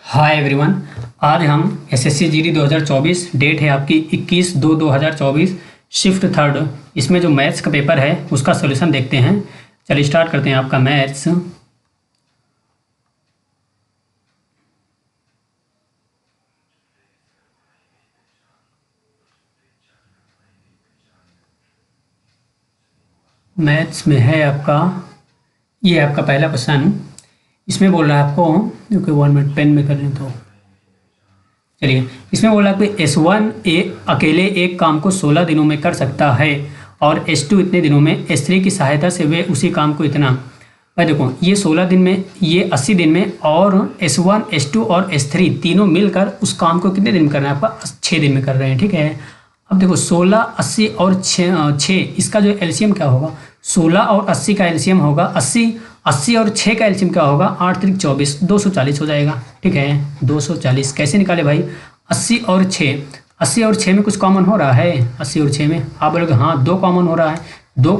Hi everyone. आज हम SSC GD 2024 date है आपकी 21/2/2024 शिफ्ट थर्ड। इसमें जो मैथ्स का पेपर है उसका सॉल्यूशन देखते हैं। चलिए स्टार्ट करते हैं आपका मैथ्स। मैथ्स में है आपका ये आपका पहला क्वेश्चन। इसमें बोल रहा है आपको, क्योंकि 1 मिनट पेन में कर लें तो चलिए। इसमें बोल रहा है कि S1 अकेले एक काम को 16 दिनों में कर सकता है और S2 इतने दिनों में, S3 की सहायता से वे उसी काम को इतना। भाई देखो, ये 16 दिन में, ये 80 दिन में, और S1 S2 और S3 तीनों मिलकर उस काम को कितने दिन में करना है आपका? 6 दिन में कर रहे हैं। ठीक है। अब देखो 16, 80 और 6, इसका जो एलसीएम क्या होगा? 16 और 80 का एलसीएम होगा 80 और 6 का एलसीएम क्या होगा? 8 त्रिक 24, 240 हो जाएगा। ठीक है, 240 कैसे निकाले भाई? 80 और 6 में कुछ कॉमन हो रहा है? 80 और 6 में आप बोलोगे हाँ 2 कॉमन हो रहा है। 2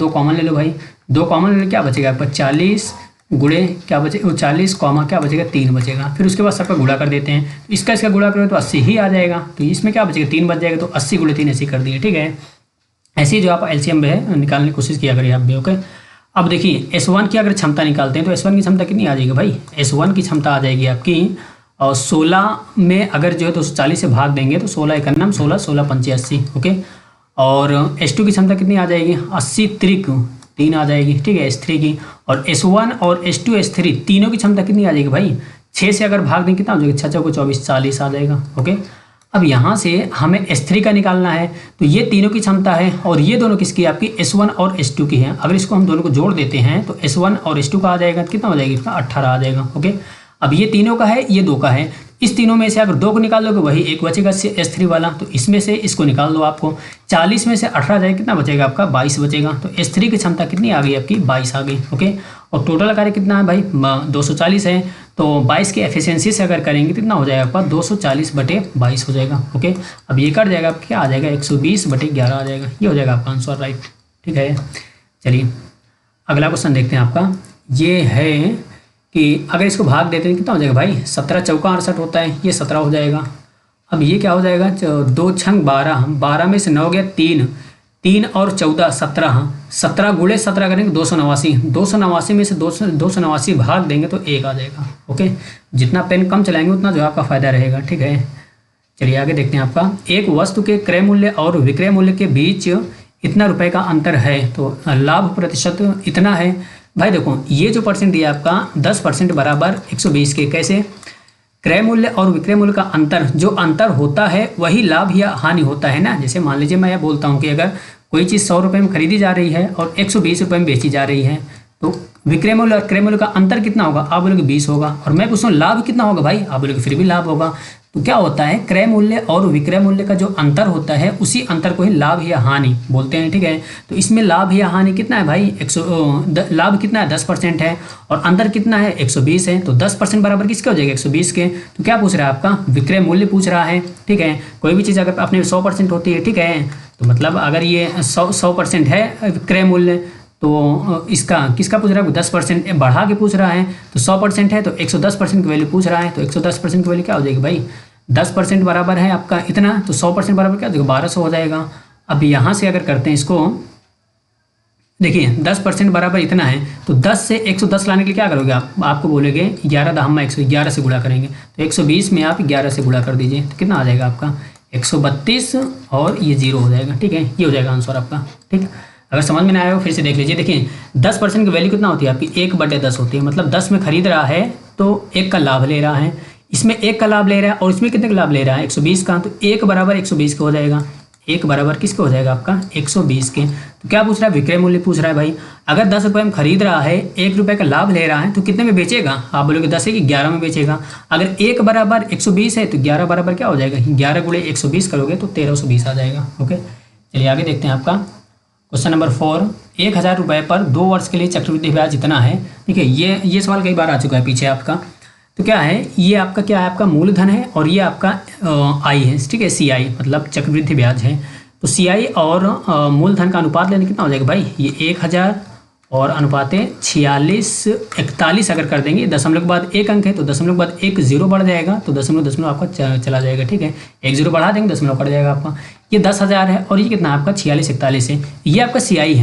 कॉमन ले लो भाई। 2 कॉमन ले, क्या बचेगा आपका? 40 गुणे क्या बचेगा? 40 कॉमा क्या बचेगा? 3 बचेगा। फिर उसके बाद सबका गुणा कर देते हैं, तो इसका गुणा करें तो 80 ही आ जाएगा। तो इसमें क्या बचेगा? 3 बच जाएगा। तो 80 गुणे 3 ऐसे कर दिए। ठीक है, ऐसे ही जो आप एलसीएम में है निकालने की कोशिश किया करिए आप भी। ओके, अब देखिए S1 की अगर क्षमता निकालते हैं तो S1 की क्षमता कितनी आ जाएगी भाई? S1 की क्षमता आ जाएगी आपकी, और 16 में अगर जो है 240 से भाग देंगे तो 16 एकन्नम 16, 16 पंचे 80। ओके, और S2 की क्षमता कितनी आ जाएगी? 80 त्रिक 3 आ जाएगी। ठीक है, S3 की, और S1 और S2 S3 तीनों की क्षमता कितनी आ जाएगी भाई? 6 से अगर भाग दें कितना हो जाएगा? 6 को 24, 40 आ जाएगा। ओके, अब यहाँ से हमें S3 का निकालना है, तो ये तीनों की क्षमता है और ये दोनों किसकी? आपकी S1 और S2 की है। अगर इसको हम दोनों को जोड़ देते हैं तो S1 और S2 का आ जाएगा कितना हो जाएगा? इसका 18 आ जाएगा। ओके, अब ये तीनों का है, ये 2 का है। इस तीनों में से अगर 2 को निकाल दोगे वही एक बचेगा S3 वाला, तो इसमें से इसको निकाल दो। आपको 40 में से 18 जाएगा, कितना बचेगा आपका? 22 बचेगा। तो S3 की क्षमता कितनी आ गई आपकी? 22 आ गई। ओके, और टोटल कार्य कितना है भाई? 240 है, तो 22 की एफिशिएंसी से अगर करेंगे कितना हो जाएगा आपका? 240/22 हो जाएगा। ओके, अब ये कट जाएगा, क्या आ जाएगा? 120/11 आ जाएगा। ये हो जाएगा आपका आंसर, राइट। ठीक है, चलिए अगला क्वेश्चन देखते हैं आपका। ये है कि अगर इसको भाग देते हैं कितना हो जाएगा भाई? 17 चौका 68 होता है, ये 17 हो जाएगा। अब ये क्या हो जाएगा? 2 छंग 12, 12 में से 9 गया 3 और 14 17 गुणे 17 करेंगे 289। 289 में से 289 भाग देंगे तो 1 आ जाएगा। ओके, जितना पेन कम चलाएंगे उतना जो आपका फायदा रहेगा। ठीक है, चलिए आगे देखते हैं आपका। एक वस्तु के क्रय मूल्य और विक्रय मूल्य के बीच इतना रुपए का अंतर है, तो लाभ प्रतिशत इतना है। भाई देखो, ये जो परसेंट दिया आपका 10% बराबर 120 के। कैसे? क्रय मूल्य और विक्रय मूल्य का अंतर, जो अंतर होता है वही लाभ या हानि होता है ना। जैसे मान लीजिए मैं यह बोलता हूँ कि अगर कोई चीज़ 100 रुपये में खरीदी जा रही है और 120 रुपये में बेची जा रही है, तो विक्रय मूल्य और क्रय मूल्य का अंतर कितना होगा? आप बोलोगे 20 होगा। और मैं पूछूँ लाभ कितना होगा भाई? आप बोलोगे फिर भी लाभ होगा। तो क्या होता है? क्रय मूल्य और विक्रय मूल्य का जो अंतर होता है उसी अंतर को ही लाभ या हानि बोलते हैं। ठीक है, तो इसमें लाभ या हानि कितना है भाई? लाभ कितना है? 10% है, और अंतर कितना है? 120 है। तो 10% बराबर किसके हो जाएगा? 120 के। तो क्या पूछ रहा है आपका? विक्रय मूल्य पूछ रहा है। ठीक है, कोई भी चीज़ अगर अपने 100% होती है, ठीक है, तो मतलब अगर ये 100% है विक्रय मूल्य, तो इसका किसका पूछ रहा है? 10% बढ़ा के पूछ रहा है। तो 100% है तो 110% की वैल्यू पूछ रहा है, तो 110% की वैल्यू क्या हो जाएगी भाई? 10% बराबर है आपका इतना, तो 100% बराबर क्या देखो 1200 हो जाएगा। अब यहाँ से अगर करते हैं इसको, देखिए 10% बराबर इतना है, तो 10 से 110 लाने के लिए क्या करोगे आप? आपको बोलेंगे 11 दहम 111 से गुणा करेंगे, तो 120 में आप 11 से गुणा कर दीजिए, तो कितना आ जाएगा आपका? 132, और ये 0 हो जाएगा। ठीक है, ये हो जाएगा आंसर आपका। ठीक, अगर समझ में ना आया हो फिर से देख लीजिए। देखिए 10% की वैल्यू कितना होती है आपकी? 1/10 होती है। मतलब 10 में खरीद रहा है तो 1 का लाभ ले रहा है, इसमें 1 का लाभ ले रहा है, और इसमें कितने का लाभ ले रहा है? 120 का। तो 1 बराबर 120 का हो जाएगा। 1 बराबर किसके हो जाएगा आपका? 120 के। तो क्या पूछ रहा है? विक्रय मूल्य पूछ रहा है भाई। अगर 10 रुपये में खरीद रहा है, 1 रुपये का लाभ ले रहा है, तो कितने में बेचेगा? आप बोलोगे 10 है कि 11 में बेचेगा। अगर 1 बराबर 120 है तो 11 बराबर क्या हो जाएगा? 11 गुणे 120 करोगे तो 1320 आ जाएगा। ओके, चलिए आगे देखते हैं आपका क्वेश्चन नंबर 4। 1000 रुपये पर 2 वर्ष के लिए चक्रवृद्धि ब्याज इतना है। ठीक है, ये सवाल कई बार आ चुका है पीछे आपका। तो क्या है? ये आपका क्या है? आपका मूलधन है, और ये आपका आई है। ठीक है, CI मतलब चक्रवृद्धि ब्याज है। तो CI और मूलधन का अनुपात लेने कितना हो जाएगा भाई? ये 1000 और अनुपात 46:41 अगर कर देंगे, दशमलव के बाद एक अंक है तो दशमलव के बाद एक जीरो बढ़ जाएगा, तो दशमलव दशमलव आपका चला जाएगा। ठीक है, एक जीरो बढ़ा देंगे दशमलव कट जाएगा आपका। ये 10,000 है और ये कितना आपका 46:41 है। ये आपका CI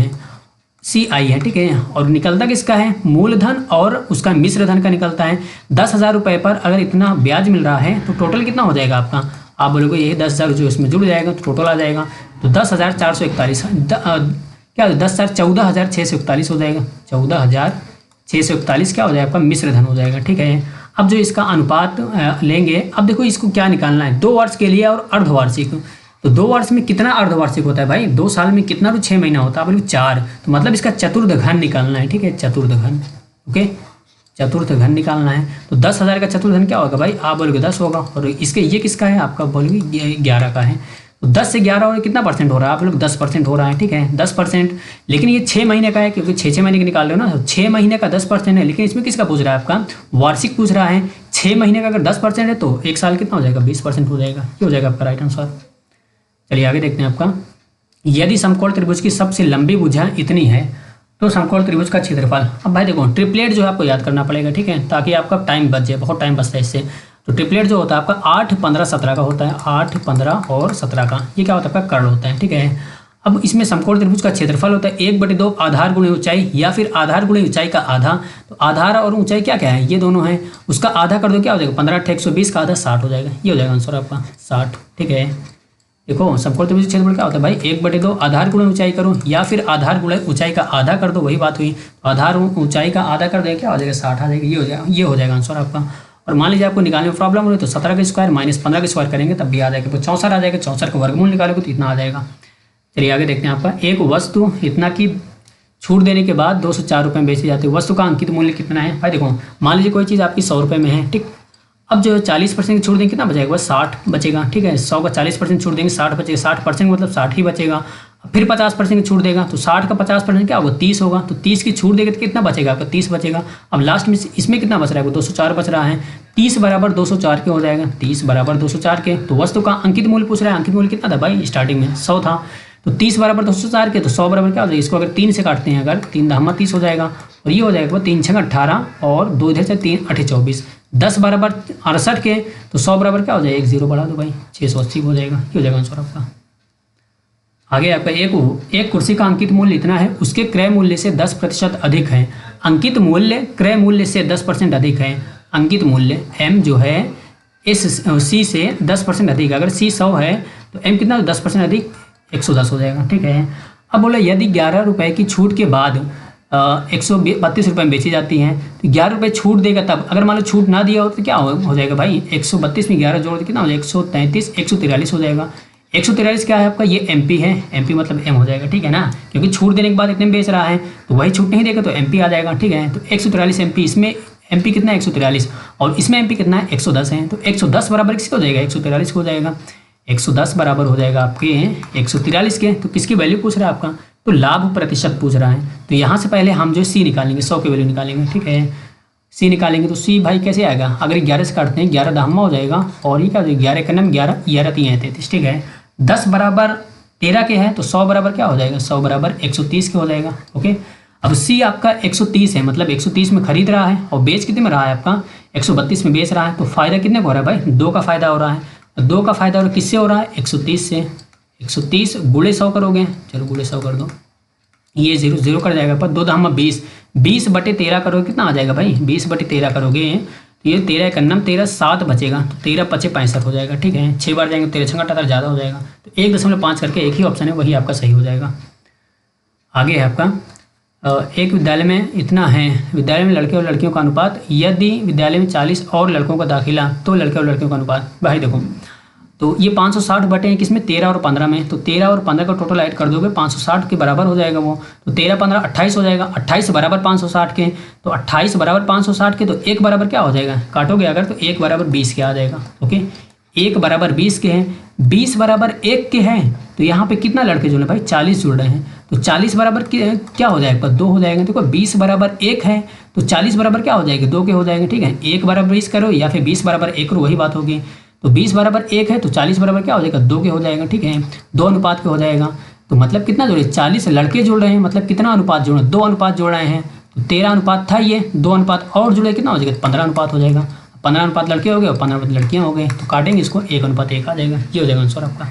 है। ठीक है, और निकलता किसका है? मूलधन और उसका मिश्र धन का निकलता है। 10,000 रुपये पर अगर इतना ब्याज मिल रहा है तो टोटल कितना हो जाएगा आपका? आप बोलोगे ये 10,000 जो इसमें जुड़ जाएगा तो टोटल आ जाएगा, तो 10,441 क्या 14,641 हो जाएगा। 14,641 क्या हो जाएगा आपका? मिश्र धन हो जाएगा। ठीक है, अब जो इसका अनुपात लेंगे, अब देखो इसको क्या निकालना है, 2 वर्ष के लिए और अर्धवार्षिक। तो 2 वर्ष में कितना अर्धवार्षिक होता है भाई? 2 साल में कितना? तो 6 महीना होता है, बोलो 4, तो मतलब इसका चतुर्थ घन निकालना है। ठीक है, चतुर्थ घन। ओके, चतुर्थ घन निकालना है। तो 10,000 का चतुर्थ घन क्या होगा भाई? आप बोलोगे 10 होगा, और इसके ये किसका है? आपका बोलोगे 11 का है। तो 10 से 11 और कितना परसेंट हो रहा है? आप लोग 10% हो रहा है। ठीक है, 10%, लेकिन ये 6 महीने का है, क्योंकि 6 महीने के निकाल रहे हो ना, तो 6 महीने का 10% है, लेकिन इसमें किसका पूछ रहा है? आपका वार्षिक पूछ रहा है। 6 महीने का अगर 10% है तो 1 साल कितना हो जाएगा? 20% हो जाएगा। ये हो जाएगा आपका राइट आंसर। चलिए आगे देखते हैं आपका। यदि समकोण त्रिभुज की सबसे लंबी भुजा इतनी है तो समकोण त्रिभुज का क्षेत्रफल। अब भाई देखो, ट्रिपलेट जो है आपको याद करना पड़ेगा। ठीक है, ताकि आपका टाइम बच जाए, बहुत टाइम बचता है इससे। तो ट्रिपलेट जो होता है आपका 8, 15, 17 का होता है। 8, 15 और 17 का ये क्या होता है? आपका कर्ण होता है। ठीक है, अब इसमें समकोण त्रिभुज का क्षेत्रफल होता है 1/2 आधार गुणे ऊंचाई, या फिर आधार गुणे ऊंचाई का आधा। तो आधार और ऊंचाई क्या क्या है? ये दोनों है, उसका आधा कर दो, क्या हो जाएगा? 15 × 120 का आधा 60 हो जाएगा। ये हो जाएगा आंसर आपका 60। ठीक है, देखो समकोण त्रिभुज का क्षेत्रफल क्या होता है भाई? 1/2 आधार गुणे ऊंचाई करो, या फिर आधार गुणे ऊंचाई का आधा कर दो, वही बात हुई। तो आधार ऊंचाई का आधा कर दो, क्या हो जाएगा? 60 आ जाएगा। ये हो जाएगा आंसर आपका। और मान लीजिए आपको निकालने में प्रॉब्लम हो रही है तो 17 का स्क्वायर माइनस 15 का स्क्वायर करेंगे तब भी आ जाएगा, तो 64 आ जाएगा। 64 का वर्गमूल निकालोगे तो इतना आ जाएगा। चलिए आगे देखते हैं आपका। एक वस्तु इतना की छूट देने के बाद 204 रुपये में बेची जाती है, वस्तु का अंकित मूल्य कितना है? भाई देखो, मान लीजिए कोई चीज़ आपकी 100 रुपये में है। ठीक, अब जो 40% की छूट देंगे कितना बचेगा? बस 60 बचेगा। ठीक है, 100 का 40% छूट देंगे 60 बचेगा। 60% मतलब 60 ही बचेगा। फिर 50% की छूट देगा तो 60 का 50% क्या होगा? 30 होगा। तो 30 की छूट देगा तो कितना बचेगा आपका? 30 बचेगा। अब लास्ट में इसमें कितना बच रहा है? 204 बच रहा है। 30 बराबर 204 के हो जाएगा। 30 बराबर 204 के। तो वस्तु का अंकित मूल्य पूछ रहा है। अंकित मूल्य कितना था भाई? स्टार्टिंग में 100 था। तो 30 बराबर 204 के, तो 100 बराबर क्या हो जाएगा? इसको अगर 3 से काटते हैं, अगर 3 × 30 हो जाएगा, और ये हो जाएगा 3 × 6 = 18 और 2 इधर से 3 × 8 = 24। 10 बराबर 68 के, तो 100 बराबर क्या हो जाएगा? 1 0 बढ़ा दो भाई, 680 हो जाएगा। ये हो जाएगा आंसर आपका। आगे आपका एक कुर्सी का अंकित मूल्य इतना है, उसके क्रय मूल्य से 10% अधिक है। अंकित मूल्य क्रय मूल्य से 10% अधिक है। अंकित मूल्य M जो है C से 10% अधिक। अगर C 100 है तो M कितना? 10% अधिक 110 हो जाएगा। ठीक है, अब बोला यदि 11 रुपये की छूट के बाद 132 रुपये में बेची जाती हैं, तो 11 रुपये छूट देगा तब। अगर मान लो छूट ना दिया हो तो क्या हो जाएगा भाई? 132 में 11 जोड़ कितना हो जाएगा? 133, 143 हो जाएगा। 143 क्या है आपका? ये MP है। MP मतलब M हो जाएगा। ठीक है ना, क्योंकि छूट देने के बाद इतने में बेच रहा है तो वही छूट नहीं देगा तो MP आ जाएगा। ठीक है, तो 143 MP, इसमें MP कितना है? 143, और इसमें MP कितना है? 110 है। तो 110 बराबर किसका हो जाएगा? 143 हो जाएगा। 110 बराबर हो जाएगा आपके 143 के। तो किसकी वैल्यू पूछ रहा है आपका? तो लाभ प्रतिशत पूछ रहा है। तो यहाँ से पहले हम जो C निकालेंगे, 100 की वैल्यू निकालेंगे। ठीक है, C निकालेंगे तो C भाई कैसे आएगा? अगर 11 से काटते हैं 11 दहमा हो जाएगा, और ये क्या हो जाएगा? 11 का नाम 11, 11 3 है 33। ठीक है, 10 बराबर 13 के हैं तो 100 बराबर क्या हो जाएगा? 100 बराबर 130 के हो जाएगा। ओके, अब C आपका 130 है, मतलब 130 में खरीद रहा है और बेच कितने में रहा है आपका? 132 में बेच रहा है। तो फायदा कितने को हो रहा है भाई? 2 का फायदा हो रहा है। 2 का फायदा और किससे हो रहा है? 130 से। 130 गुणे 100 करोगे, चलो गुणे 100 कर दो, ये 0 0 कर जाएगा। पर 2 दहमा 20, 20/13 करोगे कितना आ जाएगा भाई? 20/13 करोगे तो ये 13 का नाम 13, 7 बचेगा, तो 13 × 5 = 65 हो जाएगा। ठीक है, 6 बार जाएंगे 13 × 6 = 18 ज़्यादा हो जाएगा। तो 1.5 करके एक ही ऑप्शन है, वही आपका सही हो जाएगा। आगे है आपका एक विद्यालय में इतना है, विद्यालय में लड़के और लड़कियों का अनुपात। यदि विद्यालय में 40 और लड़कों का दाखिला तो लड़के और लड़कियों का अनुपात। भाई देखो, तो ये 560 बटे हैं किसमें? 13 और 15 में। तो 13 और 15 का टोटल ऐड कर दोगे 560 के बराबर हो जाएगा वो। तो 13 15 28 हो जाएगा। 28 बराबर 560 के, तो 28 बराबर 560 के, तो 1 बराबर क्या हो जाएगा? काटोगे अगर तो 1 बराबर 20 के आ जाएगा। ओके, 1 बराबर 20 के हैं, 20 बराबर 1 के हैं, तो यहाँ पे कितना लड़के जुड़े भाई? 40 जुड़ रहे हैं। तो 40 बराबर क्या हो जाएगा? 2 हो जाएगा। देखो 20 बराबर 1 है तो 40 बराबर क्या हो जाएगा? 2 के हो जाएंगे। ठीक है, 1 बराबर 20 करो या फिर 20 बराबर 1 करो, वही बात होगी। तो 20 बराबर 1 है तो 40 बराबर क्या हो जाएगा? 2 के हो जाएगा। ठीक है, 2 अनुपात के हो जाएगा। तो मतलब कितना जोड़े, 40 लड़के जोड़ रहे हैं, मतलब कितना अनुपात जोड़ रहे हैं, 2 अनुपात जोड़ रहे हैं। तो 13 अनुपात था ये, 2 अनुपात और जुड़े कितना हो जाएगा, 15 अनुपात हो जाएगा। 15 अनुपात लड़के हो गए और 15 अनुपात लड़कियाँ हो गए, तो काटेंगे इसको 1:1 आ जाएगा। ये हो जाएगा आंसर आपका।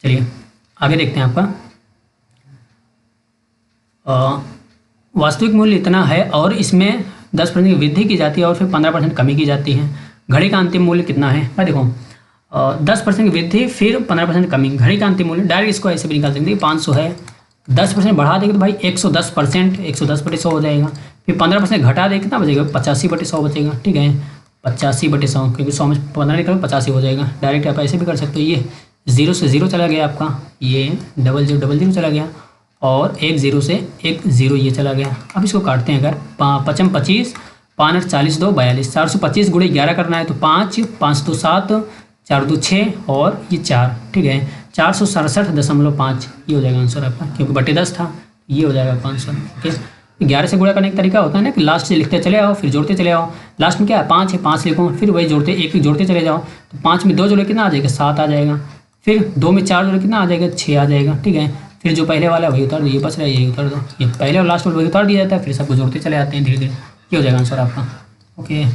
चलिए आगे देखते हैं आपका। वास्तविक मूल्य इतना है और इसमें 10% की वृद्धि की जाती है और फिर 15% कमी की जाती है। घड़ी का अंतिम मूल्य कितना है भाई, देखो 10% की वृद्धि फिर 15% कमी, घड़ी का अंतिम मूल्य डायरेक्ट इसको ऐसे भी निकाल सकते हैं, 500 है, 10% बढ़ा देंगे तो भाई 110%, 110/100 हो जाएगा। फिर 15% घटा दें कितना बचेगा, 85/100 बचेगा। ठीक है, 85/100, क्योंकि 100 में 15 निकल 85 हो जाएगा। डायरेक्ट आप ऐसे भी कर सकते हो। ये 0 से 0 चला गया आपका, ये 0000 चला गया और 1 0 से 1 0 ये चला गया। अब इसको काटते हैं, अगर 5 25, 5 40 2 42, 425 × 11 करना है तो 5 5 2 7, 4 2 6 और ये 4। ठीक है, 467.5 ये हो जाएगा आंसर आपका, क्योंकि बटे 10 था, ये हो जाएगा 500। ओके, 11 से गुणा करने का तरीका होता है ना कि लास्ट से लिखते चले आओ फिर जोड़ते चले आओ। लास्ट में क्या है, 5 है, 5 लिखो, फिर वही जोड़ते एक जोड़ते चले जाओ। तो 5 में 2 जोड़े कितना आ जाएगा, 7 आ जाएगा। फिर 2 में 4 जोड़े कितना आ जाएगा, 6 आ जाएगा। ठीक है, फिर जो पहले वाला है वही उतार दो, ये बच रहा है यही उतार दो, ये पहले और लास्ट में वही उतार दिया जाता है, फिर सबको जोड़ते चले आते हैं धीरे धीरे। ये हो जाएगा आंसर आपका। ओके,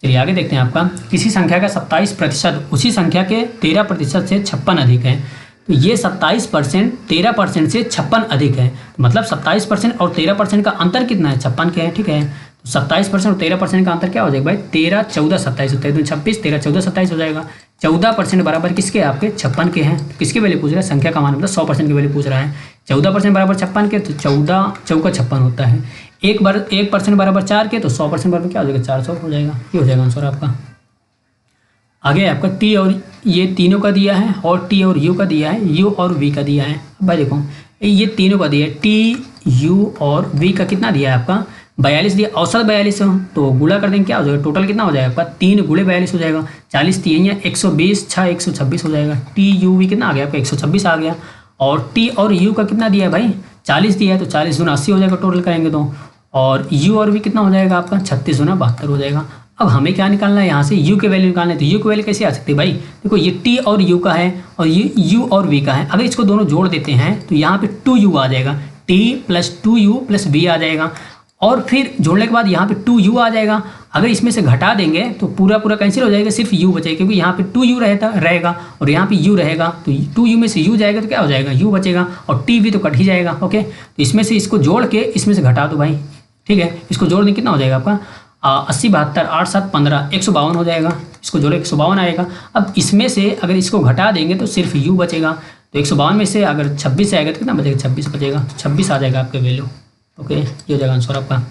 चलिए आगे देखते हैं आपका। किसी संख्या का 27% उसी संख्या के 13% से 56 अधिक है। तो ये 27% 13% से 56 अधिक है, तो मतलब 27% और 13% का अंतर कितना है, 56 के है। ठीक है, तो 27% और 13% का अंतर क्या हो जाएगा भाई, 13 14 27 होता है, 26 13 14 27 हो जाएगा। 14% बराबर किसके, आपके 56 के हैं। तो किसके वैल्यू पूछ रहा है, संख्या का मान मतलब 100% की वैल्यू पूछ रहा है। 14% बराबर 56 के, तो 14 चौका 56 होता है। 1% बराबर 4 के, तो 100% बराबर क्या हो जाएगा, 400 हो जाएगा। ये हो जाएगा आंसर आपका। आगे आपका टी और ये तीनों का दिया है और टी और यू का दिया है, यू और वी का दिया है। अब भाई देखो ये तीनों का दिया है, टी यू और वी का कितना दिया है आपका, 42 दिया। औसत 42 हो तो गुणा कर देंगे क्या हो जाएगा, टोटल कितना हो जाएगा आपका, 3 × 42 हो जाएगा। 40 3 या 120 6 126 हो जाएगा। टी यू वी कितना आ गया आपका, 126 आ गया। और टी और यू का कितना दिया है भाई, 40 दिया है, तो 40 × 80 हो जाएगा टोटल करेंगे तो। और यू और वी कितना हो जाएगा आपका, 36 × 72 हो जाएगा। अब हमें क्या निकालना है, यहाँ से यू के वैल्यू निकालना है। तो यू की वैल्यू कैसे आ सकती है भाई, देखो ये टी और यू का है और ये यू और वी का है। अगर इसको दोनों जोड़ देते हैं तो यहाँ पे 2u आ जाएगा, T plus 2u plus V आ जाएगा। और फिर जोड़ने के बाद यहाँ पे 2u आ जाएगा। अगर इसमें से घटा देंगे तो पूरा कैंसिल हो जाएगा, सिर्फ u बचेगा, क्योंकि यहाँ पे 2u रहेगा और यहाँ पे u रहेगा। तो 2u में से u जाएगा तो क्या हो जाएगा, u बचेगा और टी भी तो कट ही जाएगा। ओके, तो इसमें से इसको जोड़ के इसमें से घटा दो भाई। ठीक है, इसको जोड़ दें कितना हो जाएगा आपका, 80 72 8 7 15 152 हो जाएगा। इसको जोड़े 152 आएगा। अब इसमें से अगर इसको घटा देंगे तो सिर्फ u बचेगा। तो 152 में से अगर 26 आएगा तो कितना बचेगा, 26 बचेगा, तो 26 आ जाएगा आपके वैल्यू। ओके, ये हो जाएगा आंसर आपका।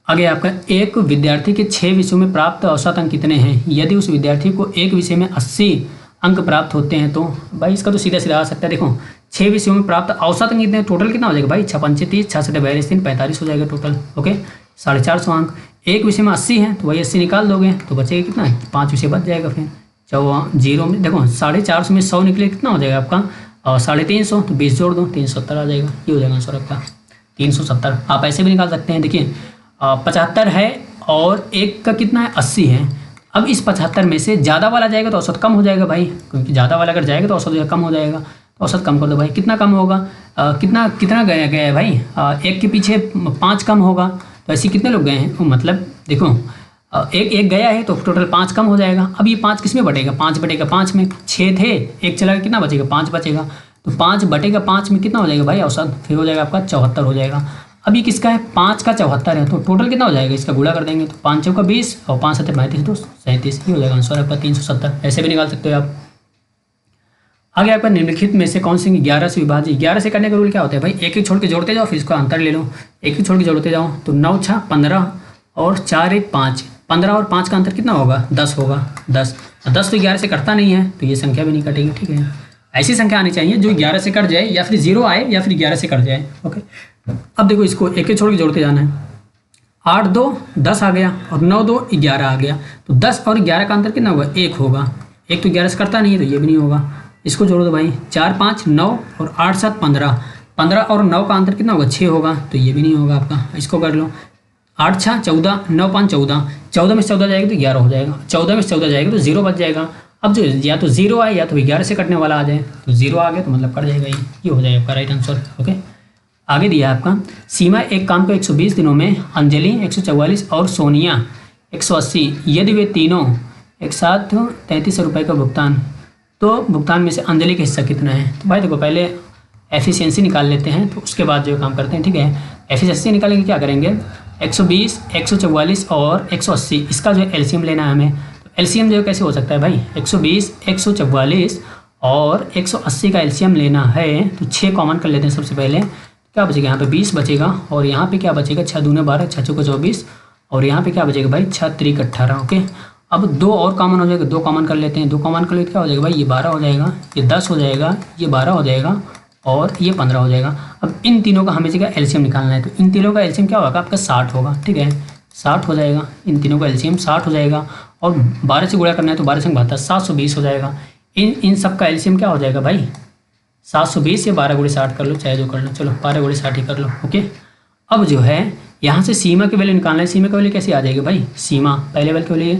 आगे आपका, एक विद्यार्थी के 6 विषयों में प्राप्त औसत अंक कितने हैं, यदि उस विद्यार्थी को एक विषय में 80 अंक प्राप्त होते हैं तो भाई इसका तो सीधा सीधा आ सकता है। देखो 6 विषयों में प्राप्त औसत अंक कितने, टोटल कितना हो जाएगा भाई, 6 5 30 6 7 42 3 45 हो जाएगा टोटल। ओके, 450 अंक। एक विषय में 80 है तो वही 80 निकाल दोगे तो बचेगा कितना, 5 विषय बच जाएगा। फिर 0 में देखो 450 में 100 निकले कितना हो जाएगा आपका, और 350, तो 20 जोड़ दो 370 आ जाएगा। ये हो जाएगा आंसर आपका 370। आप ऐसे भी निकाल सकते हैं। देखिए 75 है और एक का कितना है, 80 है। अब इस 75 में से ज़्यादा वाला जाएगा तो औसत कम हो जाएगा भाई, क्योंकि ज़्यादा वाला अगर जाएगा तो औसत कम हो जाएगा। तो औसत कम कर दो भाई, कितना कम होगा, कितना गया है भाई, एक के पीछे 5 कम होगा। तो ऐसे कितने लोग गए हैं, मतलब देखो एक गया है तो टोटल 5 कम हो जाएगा। अब ये 5 किस में बटेगा, 5 बटेगा 5 में। 6 थे, एक चला गया, कितना बचेगा, 5 बचेगा। तो 5 बटेगा 5 में कितना हो जाएगा भाई औसत, फिर हो जाएगा आपका 74 हो जाएगा। अब ये किसका है, 5 का 74 है, तो टोटल कितना हो जाएगा, इसका गुणा कर देंगे तो 5 चौका 20 और 5 7 35 तो 37। ये हो जाएगा आंसर आपका 370। ऐसे भी निकाल सकते हो आप। आगे आपका निम्नलिखित में से कौन सी 11 से विभाजित, 11 से करने का रूल क्या होता है भाई, एक एक छोड़ के जोड़ते जाओ फिर इसका अंतर ले लो। एक एक छोड़ के जोड़ते जाओ तो 9 6 15 और 4 1 5, 15 और 5 का अंतर कितना होगा, 10 होगा। 10 तो 11 से कटता नहीं है तो ये संख्या भी नहीं कटेगी। ठीक है, ऐसी संख्या आनी चाहिए जो 11 से कट जाए, या फिर 0 आए या फिर 11 से कट जाए। ओके, अब देखो इसको एक एक छोड़ के जोड़ते जाना है। 8 2 10 आ गया और 9 2 11 आ गया। तो 10 और 11 का अंतर कितना होगा, 1 होगा। एक तो 11 से करता नहीं है तो ये भी नहीं होगा। इसको जोड़ दो भाई, 4 5 9 और 8 7 15, 15 और 9 का अंतर कितना होगा, 6 होगा। तो ये भी नहीं होगा आपका। इसको कर लो, 8 6 14 9 5 14, 14 में से 14 जाएगा तो 11 हो जाएगा। 14 में से 14 जाएगा तो 0 बच जाएगा। अब जो या तो 0 आए या तो 11 से कटने वाला आ जाए, तो 0 आ गया तो मतलब कट जाएगा, ये हो जाएगा आपका राइट आंसर। ओके, आगे दिया है आपका, सीमा एक काम को 120 दिनों में, अंजलि 144 और सोनिया 180, यदि वे तीनों एक साथ 3300 रुपये का भुगतान, तो भुगतान में से अंजलि का हिस्सा कितना है। तो भाई देखो पहले एफिशिएंसी निकाल लेते हैं, तो उसके बाद जो काम करते हैं, ठीक है। एफिशिएंसी निकालेंगे, क्या करेंगे, 120, 144 और 180, इसका जो एलसीएम लेना है हमें। तो एलसीएम जो कैसे हो सकता है भाई, 120, 144 और 180 का एलसीएम लेना है, तो 6 कॉमन कर लेते हैं सबसे पहले। क्या बचेगा, यहाँ पे 20 बचेगा, और यहाँ पे क्या बचेगा, 6 दूने 12, 6 चौके 24, और यहाँ पे क्या बचेगा भाई, 6 त्रिक 18। ओके, अब 2 और कॉमन हो जाएगा, 2 कॉमन कर लेते हैं, 2 कॉमन कर लेते क्या हो जाएगा भाई, ये 12 हो जाएगा, ये 10 हो जाएगा, ये 12 हो जाएगा, और ये 15 हो जाएगा। अब इन तीनों का हमें जगह एलसीएम निकालना है, तो इन तीनों का एलसीएम क्या होगा आपका, 60 होगा, ठीक है, 60 हो जाएगा, इन तीनों का एलसीएम 60 हो जाएगा, और 12 से गुणा करना है तो 12 से 72, 720 हो जाएगा। इन सब का एलसीएम क्या हो जाएगा भाई, 720 या 12 गुणे 60 कर लो, चाहे जो करना, चलो 12 गुणे 60 ही कर लो। ओके, अब जो है यहाँ से सीमा की वैल्यू निकालना है। सीमा की वैल्यू कैसे आ जाएगी भाई, सीमा पहले वाले के लिए,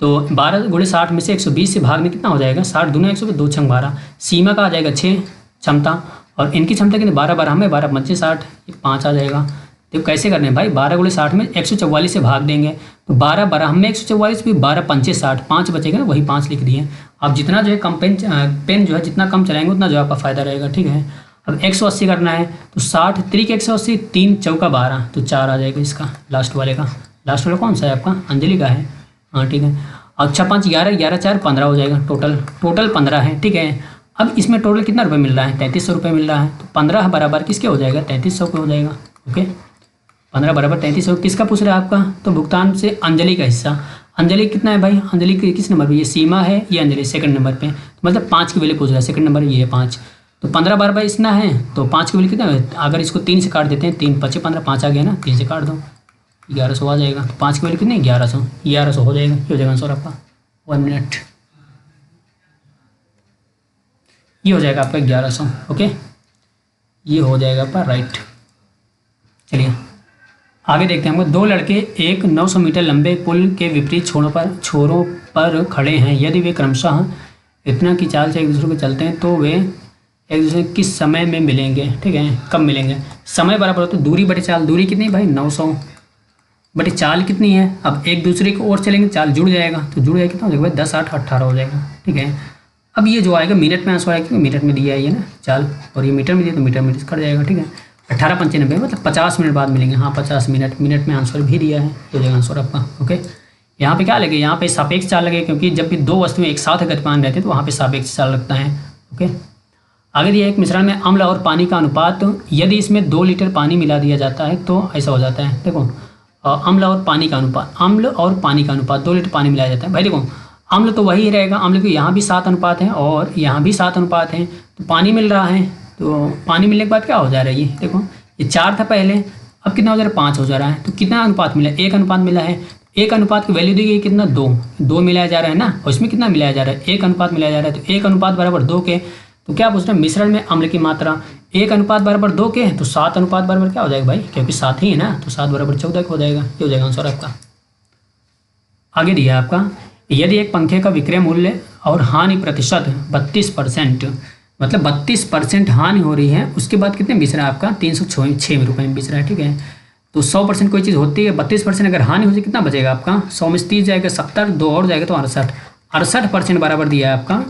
तो 12 गुणे 60 में से 120 से भाग में कितना हो जाएगा, 60 दूना 100, 2 छंग 12, सीमा का आ जाएगा 6 क्षमता, और इनकी क्षमता कितनी, 12 12 हमें 12 25 60, 5 आ जाएगा। तो कैसे करने हैं भाई, 12 गुणे 60 में 144 से भाग देंगे, तो 12 12 हमें 144 भी 12 25 60, 5 बचेगा ना, वही 5 लिख दिए। अब जितना जो है कम पेन जो है जितना कम चलाएंगे उतना जो आपका फ़ायदा रहेगा, ठीक है। अब 180 करना है, तो 60 त्रिक 180, 3 चौका 12, तो 4 आ जाएगा इसका लास्ट वाले का। लास्ट वाला कौन सा है आपका, अंजलि का है, हाँ ठीक है। अच्छा 5 11, 11 4 15 हो जाएगा, टोटल 15 है, ठीक है। अब इसमें टोटल कितना रुपये मिल रहा है, 3300 रुपये मिल रहा है, तो 15 बराबर किसके हो जाएगा, 3300 के हो जाएगा। ओके, 15 बराबर 3300 किसका पूछ रहा है आपका, तो भुगतान से अंजलि का हिस्सा। अंजलि कितना है भाई, अंजलि किस नंबर पे, ये सीमा है, ये अंजलि सेकंड नंबर पे, तो मतलब 5 की वैल्यू पूछ रहा है, सेकंड नंबर ये है 5, तो 15 बराबर इतना है, तो 5 की वैल्यू कितना है, अगर इसको 3 से काट देते हैं, 3 5 15, 5 आ गया ना, 3 से काट दो 1100 आ जाएगा, तो 5 की वैल्यू कितनी, 1100 हो जाएगा, ये हो जाएगा आंसर आपका। 1 मिनट, ये हो जाएगा आपका 1100। ओके, ये हो जाएगा आपका राइट। चलिए आगे देखते हैं, हमको 2 लड़के एक 900 मीटर लंबे पुल के विपरीत छोरों पर खड़े हैं, यदि वे क्रमशः इतना की चाल से एक दूसरे को चलते हैं, तो वे एक दूसरे किस समय में मिलेंगे, ठीक है, कब मिलेंगे। समय बराबर होता है दूरी बटे चाल, दूरी कितनी भाई 900 बटे चाल कितनी है। अब एक दूसरे की ओर चलेंगे, चाल जुड़ जाएगा, तो जुड़ जाएगा कितना हो जाएगा भाई, 10 8 18 हो जाएगा, ठीक है। अब ये जो आएगा मिनट में आंसर आएगा, क्योंकि मिनट में दिया है ये ना चाल, और ये मीटर में दिया तो मीटर में कट जाएगा, ठीक है। 18 95 मतलब 50 मिनट बाद मिलेंगे, हाँ 50 मिनट में आंसर भी दिया है, ये हो जाएगा आंसर आपका। ओके, यहाँ पे क्या लगे, यहाँ पे सापेक्ष चाल लगे, क्योंकि जब भी 2 वस्तुएं एक साथ गतिमान रहती है तो वहाँ पे सापेक्ष चाल लगता है। ओके, आगे दिया एक मिश्रण में अम्ल और पानी का अनुपात, यदि इसमें 2 लीटर पानी मिला दिया जाता है तो ऐसा हो जाता है। देखो अम्ल और पानी का अनुपात 2 लीटर पानी मिलाया जाता है। भाई देखो अम्ल तो वही रहेगा, अम्ल के यहाँ भी 7 अनुपात है और यहाँ भी 7 अनुपात है, तो पानी मिल रहा है, तो पानी मिलने के बाद क्या हो जा रहा है, ये देखो ये 4 था पहले, अब कितना हो जा रहा है 5 हो जा रहा है, तो कितना अनुपात मिला, 1 अनुपात मिला है। 1 अनुपात की वैल्यू दी गई कितना, 2 मिलाया जा रहा है ना, और इसमें कितना मिलाया जा रहा है, 1 अनुपात मिलाया जा रहा है, तो 1 अनुपात बराबर 2 के, तो क्या पूछ रहे हैं मिश्रण में अम्ल की मात्रा, 1 अनुपात बराबर 2 के, तो 7 अनुपात बराबर क्या हो जाएगा भाई, क्योंकि 7 ही है ना, तो 7 बराबर 14 हो जाएगा, ये हो जाएगा आंसर आपका। आगे दिया आपका, यदि एक पंखे का विक्रय मूल्य और हानि प्रतिशत 32%, मतलब 32% हानि हो रही है, उसके बाद कितने बिच रहा है आपका 306 रुपये में बिच रहा है, ठीक है। तो 100% कोई चीज़ होती है, 32% अगर हानि हो जाए कितना बचेगा आपका, 100 में 30 जाएगा 70, 2 और जाएगा तो 68% बराबर दिया है आपका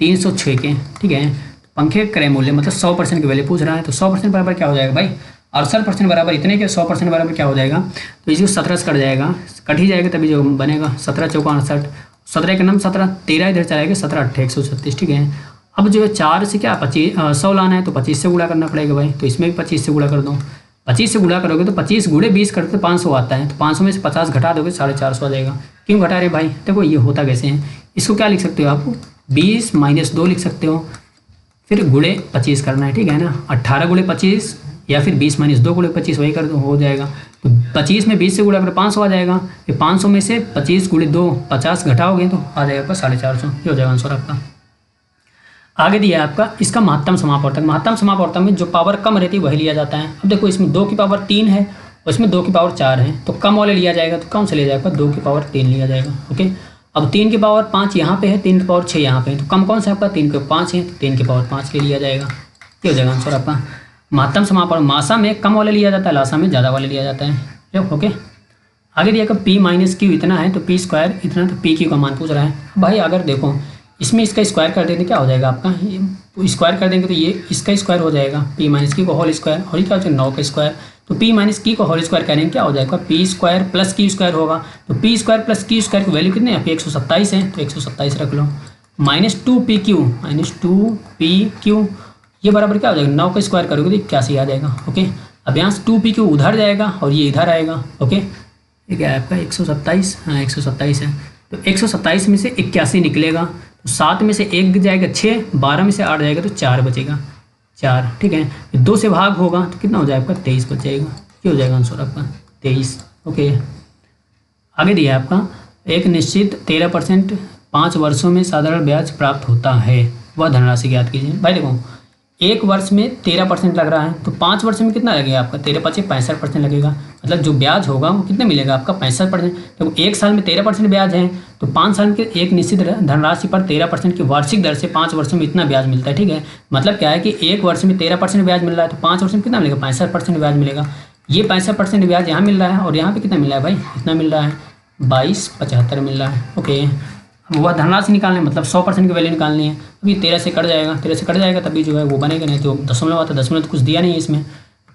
306 के, ठीक है। पंखे क्रय मूल्य मतलब 100% की वैल्यू पूछ रहा है, तो 100% बराबर क्या हो जाएगा भाई, 68% बराबर इतने के, 100% बराबर क्या हो जाएगा, तो इसको 17 से कट जाएगा, कट ही जाएगा तभी जो बनेगा, 17 चौका 68, 17 का नाम 17, 13 इधर चलाएगा, 17 8 136, ठीक है। अब जो है 4 से क्या 100 लाना है, तो 25 से गुणा करना पड़ेगा भाई, तो इसमें भी 25 से गुणा कर दो, 25 से गुणा करोगे तो 25 गुणे 20 करते तो 500 आता है, तो 500 में से 50 घटा दोगे 450 आ जाएगा। क्यों घटा रहे भाई, देखो ये होता कैसे है, इसको क्या लिख सकते हो आप 20 - 2 लिख सकते हो, फिर गुणे 25 करना है, ठीक है ना, 18 गुणे 25 या फिर 20 - 2 गुणे 25 वही कर दो, हो जाएगा। तो 25 में 20 से गुणा करो 500 आ जाएगा, फिर 500 में से 25 गुणे 2 50 घटाओगे तो आ जाएगा आपका 450, ये हो जाएगा आंसर आपका। आगे दिया है आपका इसका महत्तम समापवर्तक में जो पावर कम रहती है वही लिया जाता है। अब देखो इसमें 2 की पावर 3 है और इसमें 2 की पावर 4 है, तो कम वाले लिया जाएगा, तो कौन सा लिया जाएगा 2 की पावर 3 लिया जाएगा। ओके, अब 3 की पावर 5 यहाँ पे है, 3 की पावर 6 यहाँ पे है, तो कम कौन सा आपका 3 की पावर 5 है, तो 3 की पावर 5 ले लिया जाएगा। ये हो जाएगा आंसर आपका। महत्तम समापन, मासा में कम वाला लिया जाता है, लासा में ज़्यादा वाला लिया जाता है। ओके, आगे दिया कि p-q इतना है तो p स्क्वायर इतना, तो p q का मान पूछ रहा है भाई। अगर देखो इसमें इसका स्क्वायर कर देंगे क्या हो जाएगा आपका, ये स्क्वायर कर देंगे तो ये इसका स्क्वायर हो जाएगा, p-q को होल स्क्वायर, और ये क्या हो जाएगा 9 का स्क्वायर, तो p-q को होल स्क्वायर करेंगे क्या हो जाएगा, p square plus q square होगा। तो p square plus q square की वैल्यू कितनी है, 127 है, तो 127 रख लो। -2pq ये बराबर क्या हो जाएगा, 9 का स्क्वायर करोगे तो 81 आ जाएगा। ओके, अब यहाँ से 2pq उधर जाएगा और ये इधर आएगा। ओके, ये क्या है आपका 127, हाँ 127 है, तो 127 में से 81 निकलेगा, तो 7 में से 1 जाएगा 6, 12 में से 8 जाएगा तो 4 बचेगा, 4। ठीक है, 2 से भाग होगा तो कितना हो जाएगा आपका 23 बच जाएगा। ये हो जाएगा आंसर आपका 23। ओके, आगे दिया है आपका एक निश्चित 13% 5 वर्षों में साधारण ब्याज प्राप्त होता है, वह धनराशि ज्ञात कीजिए। भाई देखो 1 वर्ष में 13% लग रहा है, तो 5 वर्ष में कितना लगेगा आपका, 13×5 65% लगेगा, मतलब जो ब्याज होगा वो कितना मिलेगा आपका 65%। तो 1 साल में 13% ब्याज है, तो 5 साल के एक निश्चित धनराशि पर 13% की वार्षिक दर से 5 वर्षों में इतना ब्याज मिलता है। ठीक है, मतलब क्या है कि 1 वर्ष में 13% ब्याज मिल रहा है, तो 5 वर्ष में कितना मिलेगा 65% ब्याज मिलेगा। ये 65% ब्याज यहाँ मिल रहा है, और यहाँ पे कितना मिल रहा है भाई, इतना मिल रहा है 2275 मिल रहा है। ओके, वह धनराशि निकालनी है, मतलब 100% की वैल्यू निकालनी है। अभी 13 से कट जाएगा, 13 से कट जाएगा तभी जो है वो बनेगा, नहीं तो दशमलव आता है, दशमलव तो कुछ दिया नहीं है इसमें।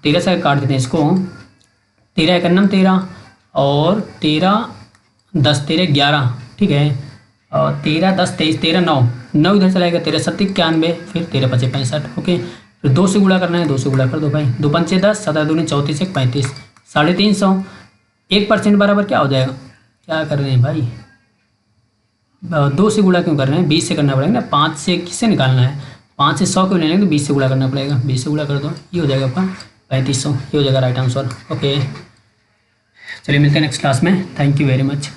13 से काट देते हैं इसको, 13 एकन्नम 13 और 13 10 13 11। ठीक है, और 13 10 23 13 9 इधर चलाएगा, 13 7 91, फिर 13 5 65। ओके, फिर 2 से गुणा करना है, 2 से गुणा कर दो भाई, 2 5 10 17 दूनी 34 1 35 350। 1% बराबर क्या हो जाएगा, क्या कर रहे हैं भाई, 2 से गुणा क्यों कर रहे हैं, 20 से करना पड़ेगा ना, 5 से किससे निकालना है, 5 से 100 क्यों लेंगे, तो 20 से गुणा करना पड़ेगा, 20 से गुणा कर दो, ये हो जाएगा आपका 3500, ये हो जाएगा राइट आंसर। ओके, चलिए मिलते हैं नेक्स्ट क्लास में, थैंक यू वेरी मच।